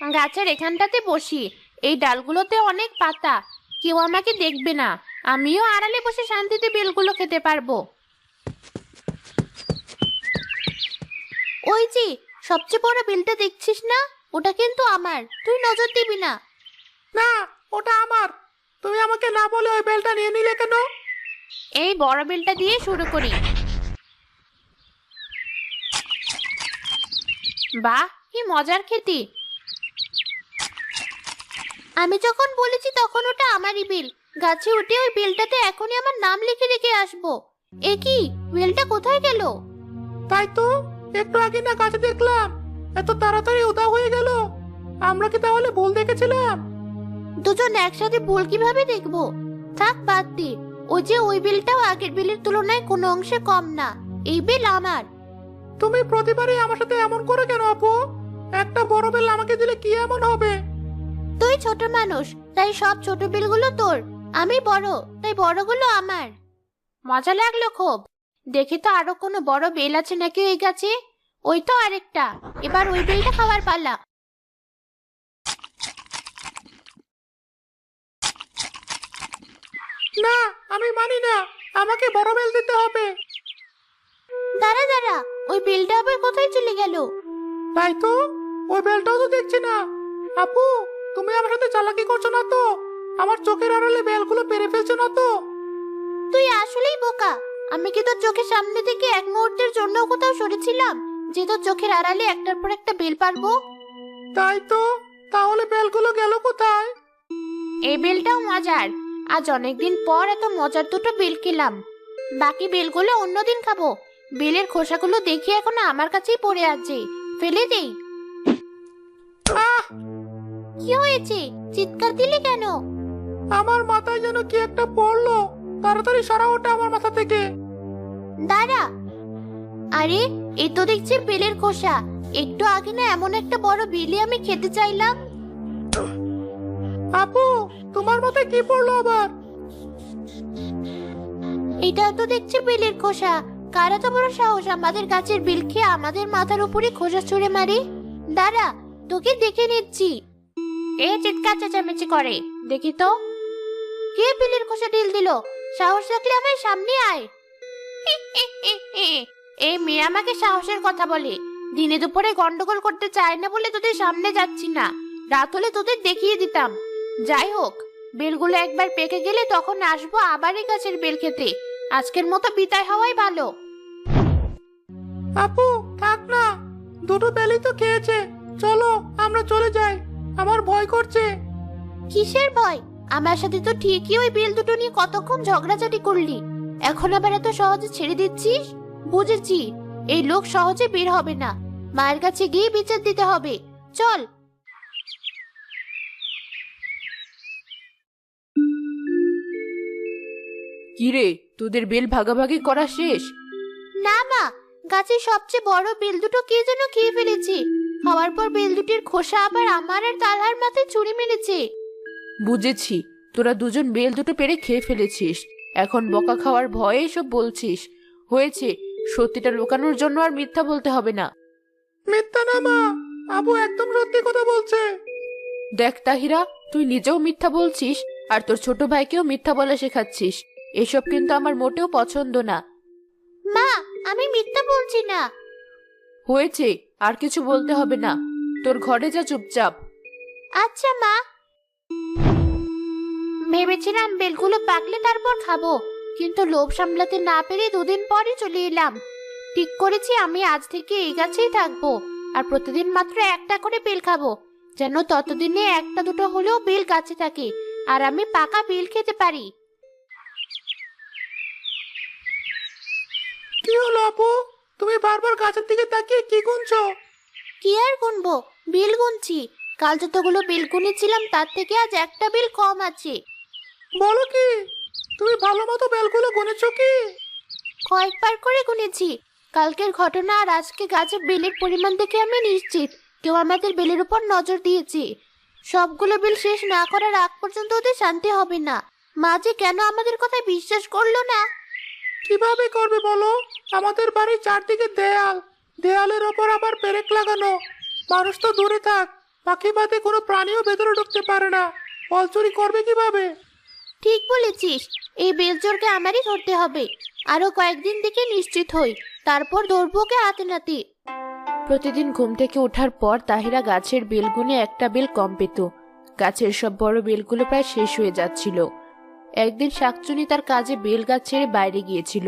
গাছের এখানটাতে বসি। এই ডালগুলোতে অনেক পাতা, কেউ আমাকে দেখবে না। আমিও আড়ালে বসে শান্তিতে বেলগুলো খেতে পারবো। ওই যে সবচেয়ে বড় বেলটা দেখছিস না, ওটা কিন্তু আমার, তুই নজর দিবি না। না, ওটা আমার। তুমি আমাকে না বলে ওই বেলটা নিয়ে নিলে কেন? এই বড় বেলটা দিয়ে শুরু করি। বাহ, কি মজার খেতে! আমি যখন বলেছি তখন ওটা আমারই বেল। গাছে উঠে ওই বেলটাতে এখনই আমার নাম লিখে রেখে আসবো। এ কি, বেলটা কোথায় গেল? তাই তো, একটু আগে না গাছে দেখলাম, এত তাড়াতাড়ি উধাও হয়ে গেল। আমরা কি তাহলে ভুল দেখেছিলাম? দুজন একসাথে ভুল কিভাবে দেখবো? থাক, বাদ দে। ওই যে ওই বেলটাও আগের বেলের তুলনায় কোনো অংশে কম না। এই বেল আমার। তুমি প্রতিবারই আমার সাথে এমন করো কেন আপু? একটা বড় বেল আমাকে দিলে কি এমন হবে? তুই ছোট মানুষ, তাই সব ছোট বেলগুলো তোর। আমি বড়, তাই বড়গুলো আমার। মজা লাগলো খুব। দেখি তো আরো কোনো বড় বেল আছে নাকি ওই গাছে। ওই তো আরেকটা। এবার ওই বেলটা খাওয়ার পালা। না, আমি মানি না, আমাকে বড় বেল দিতে হবে। দাঁড়া দাঁড়া, ওই বেলটা আবার কোথায় চলে গেল? তাই তো, ওই বেলটাও তো দেখছি না। আপু, তুমি আমার সাথে চালাকি করছো না তো? আমার চোখের আড়ালে বেলগুলো পেরে ফেলছো না তো? তুই আসলেই বোকা। আমি কি তোর চোখের সামনে থেকে এক মুহূর্তের জন্য কোথাও সরেছিলাম যে তোর চোখের আড়ালে একটার পর একটা বেল পারবো? তাই তো, তাহলে বেলগুলো গেল কোথায়? এই বেলটাও মজার। আজ অনেকদিন পর এত মজার দুটো বেল খেলাম। বাকি বেলগুলো অন্যদিন খাবো। বেলের খোসাগুলো দেখি এখন আমার কাছেই পড়ে আছে, ফেলে দেই। আহ! কি হয়েছে, চিৎকার দিলি কেন? আমার মাথায় যেন কি একটা পড়লো। তাড়াতাড়ি সরা ওটা আমার মাথা থেকে। দাঁড়া। আরে, এই তো দেখছি বেলের খোসা। একটু আগে না এমন একটা বড় বেলি আমি খেতে চাইলাম। আপু, তোমার মাথায় কি পড়লো আবার? এটাও তো দেখছি বেলের খোসা। কারা তো বড় সাহস আমাদের গাছের বেল খেয়ে আমাদের মাথার উপরে খোসা ছুঁড়ে মারে। দাঁড়া, তোকে দেখে নিচ্ছি। এ চিৎকার চেঁচামেচি করে, দেখি তো কে বেলের খোসা ঢিল দিল। সাহস থাকলে আমার সামনে আয়। এই মেয়ে আমাকে সাহসের কথা বলে। দিনে দুপুরে গন্ডগোল করতে চায় না বলে তোদের সামনে যাচ্ছি না। রাত হলে তোদের দেখিয়ে দিতাম। যাই হোক, বেলগুলো একবার পেকে গেলে তখন আসবো আবার এই গাছের বেল খেতে। আজকের মতো বিদায় হওয়াই ভালো। আপু, থাক না, দুটো বেলই তো খেয়েছে। চলো, আমরা চলে যাই। আমার ভয় করছে। কিসের ভয়? আমার সাথে তো ঠিকই ওই বেল দুটো নিয়ে কতক্ষণ ঝগড়াঝাটি করলি। এখন আবার এত সহজে ছেড়ে দিচ্ছিস? বুঝেছি, এই লোক সহজে বের হবে না। মায়ের কাছে গিয়ে বিচার দিতে হবে। চল। কিরে, তোদের বেল ভাগাভাগি করা শেষ? না মা, গাছের সবচেয়ে বড় বেল দুটো কে যেন খেয়ে ফেলেছে। খাওয়ার পর বেল দুটির খোসা আবার আমার আর তালহার মাথায় ছুরি মেরেছে। বুঝেছি, তোরা দুজন বেল দুটো পেরে খেয়ে ফেলেছিস। এখন বকা খাওয়ার ভয়ে এসব বলছিস। হয়েছে, সত্যিটা লুকানোর জন্য আর মিথ্যা বলতে হবে না। মিথ্যা না মা, আবু একদম সত্যি কথা বলছে। দেখ তাহিরা, তুই নিজেও মিথ্যা বলছিস আর তোর ছোট ভাইকেও মিথ্যা বলা শেখাচ্ছিস। এসব কিন্তু আমার মোটেও পছন্দ না। মা, আমি মিথ্যা বলছি না। হয়েছে, আর কিছু বলতে হবে না। তোর ঘরে যা চুপচাপ। আচ্ছা মা। ভেবেছিলাম বেলগুলো পাকলে তারপর খাবো, কিন্তু লোভ সামলাতে না পেরে দুদিন পরে চলে এলাম। ঠিক করেছি আমি আজ থেকে এই গাছেই থাকবো, আর প্রতিদিন মাত্র একটা করে বেল খাবো, যেন ততদিনে একটা দুটো হলেও বেল গাছে থাকে আর আমি পাকা বেল খেতে পারি। কি হলো আপু? তুমি বারবার গাছের দিকে তাকিয়ে কি গুনছো? কি আর গুনবো, বেল গুনছি। কাল যতগুলো বেল গুনেছিলাম তার থেকে আজ একটা বেল কম আছে। বলো কি, তুমি ভালো মতো বেলগুলো গুনেছো কি? কয়েকবার করে গুনেছি। কালকের ঘটনা আর আজকে গাছে বেলের পরিমাণ দেখে আমি নিশ্চিত কেউ আমাদের বেলের উপর নজর দিয়েছে। সবগুলো বেল শেষ না করার আগ পর্যন্ত ওদের শান্তি হবে না। মা যে কেন আমাদের কথায় বিশ্বাস করলো না। কিভাবে করবে বলো? আমাদের বাড়ির চারদিকে দেয়াল, দেয়ালের ওপর আবার পেরেক লাগানো। মানুষ তো দূরে থাক, পাখি বাদে কোনো প্রাণীও ভেতরে ঢুকতে পারে না। ফল চুরি করবে কিভাবে? ঠিক বলেছিস, এই বেলচোরকে আমারই ধরতে হবে। আরো কয়েকদিন দেখে নিশ্চিত হই, তারপর ধরবো ওকে হাতে নাতে। প্রতিদিন ঘুম থেকে ওঠার পর তাহিরা গাছের বেল গুনে একটা বেল কম পেত। গাছের সব বড় বেলগুলো প্রায় শেষ হয়ে যাচ্ছিল। একদিন শাকচুনি তার কাজে বেল গাছ ছেড়ে বাইরে গিয়েছিল।